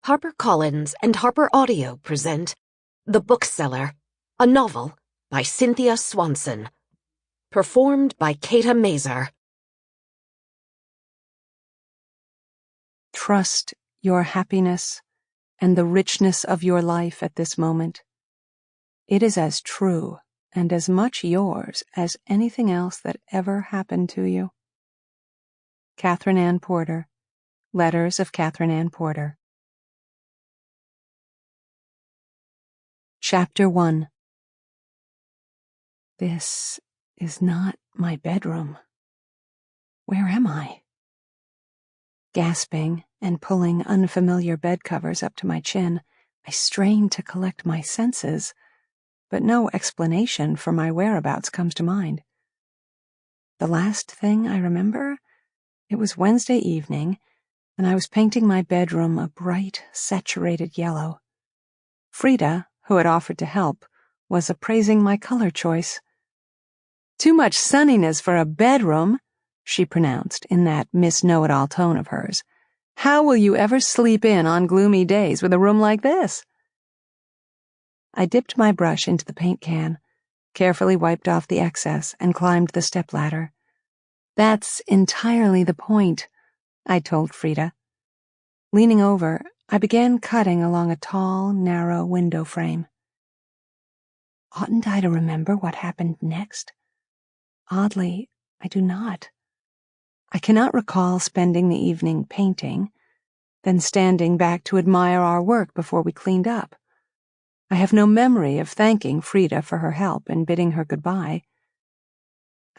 HarperCollins and HarperAudio present The Bookseller, a novel by Cynthia Swanson. Performed by Kathe Mazur. Trust your happiness and the richness of your life at this moment. It is as true and as much yours as anything else that ever happened to you. Catherine Ann Porter. Letters of Catherine Ann Porter. Chapter 1. This is not my bedroom. Where am I? Gasping and pulling unfamiliar bed covers up to my chin, I strain to collect my senses, but no explanation for my whereabouts comes to mind. The last thing I remember, it was Wednesday evening, and I was painting my bedroom a bright, saturated yellow. Frieda, who had offered to help, was appraising my color choice. "Too much sunniness for a bedroom," she pronounced in that Miss Know-It-All tone of hers. "How will you ever sleep in on gloomy days with a room like this?" I dipped my brush into the paint can, carefully wiped off the excess, and climbed the stepladder. "That's entirely the point," I told Frieda. Leaning over, I began cutting along a tall, narrow window frame. Oughtn't I to remember what happened next? Oddly, I do not. I cannot recall spending the evening painting, then standing back to admire our work before we cleaned up. I have no memory of thanking Frieda for her help and bidding her goodbye.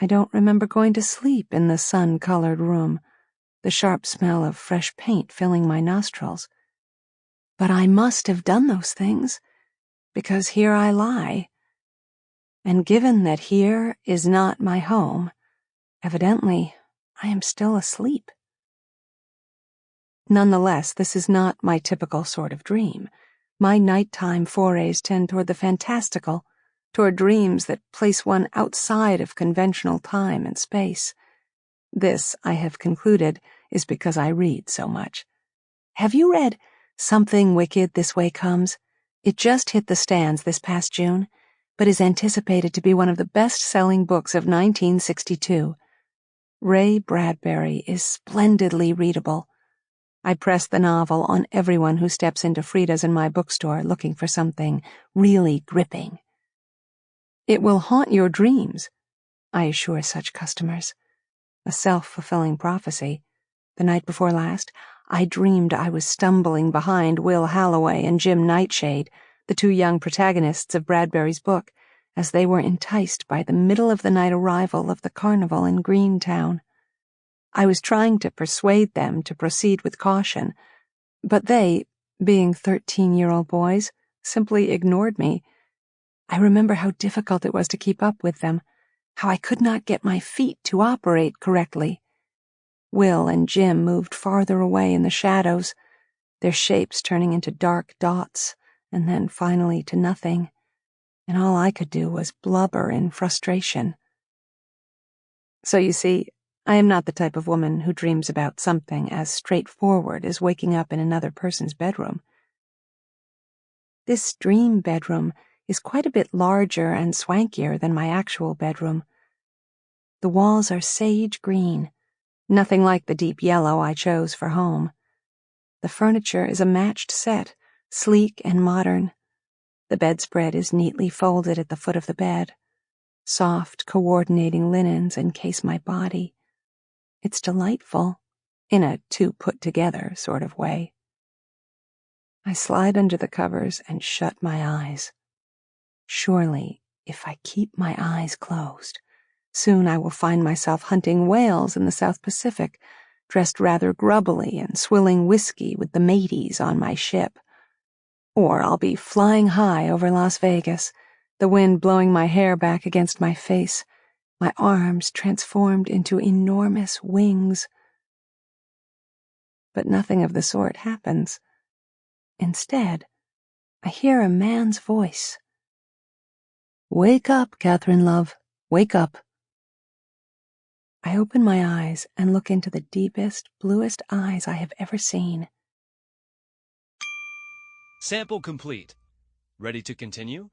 I don't remember going to sleep in the sun-colored room, the sharp smell of fresh paint filling my nostrils. But I must have done those things, because here I lie. And given that here is not my home, evidently I am still asleep. Nonetheless, this is not my typical sort of dream. My nighttime forays tend toward the fantastical, toward dreams that place one outside of conventional time and space. This, I have concluded, is because I read so much. Have you read Something Wicked This Way Comes? It just hit the stands this past June, but is anticipated to be one of the best-selling books of 1962. Ray Bradbury is splendidly readable. I press the novel on everyone who steps into Frieda's and my bookstore looking for something really gripping. It will haunt your dreams, I assure such customers. A self-fulfilling prophecy. The night before last, I dreamed I was stumbling behind Will Halloway and Jim Nightshade, the two young protagonists of Bradbury's book, as they were enticed by the middle-of-the-night arrival of the carnival in Greentown. I was trying to persuade them to proceed with caution, but they, being 13-year-old boys, simply ignored me. I remember how difficult it was to keep up with them, how I could not get my feet to operate correctly. Will and Jim moved farther away in the shadows, their shapes turning into dark dots, and then finally to nothing, and all I could do was blubber in frustration. So you see, I am not the type of woman who dreams about something as straightforward as waking up in another person's bedroom. This dream bedroom is quite a bit larger and swankier than my actual bedroom. The walls are sage green, nothing like the deep yellow I chose for home. The furniture is a matched set, sleek and modern. The bedspread is neatly folded at the foot of the bed. Soft, coordinating linens encase my body. It's delightful, in a too-put-together sort of way. I slide under the covers and shut my eyes. Surely, if I keep my eyes closed, soon I will find myself hunting whales in the South Pacific, dressed rather grubbily and swilling whiskey with the mateys on my ship. Or I'll be flying high over Las Vegas, the wind blowing my hair back against my face, my arms transformed into enormous wings. But nothing of the sort happens. Instead, I hear a man's voice. "Wake up, Catherine, love. Wake up." I open my eyes and look into the deepest, bluest eyes I have ever seen. Sample complete. Ready to continue?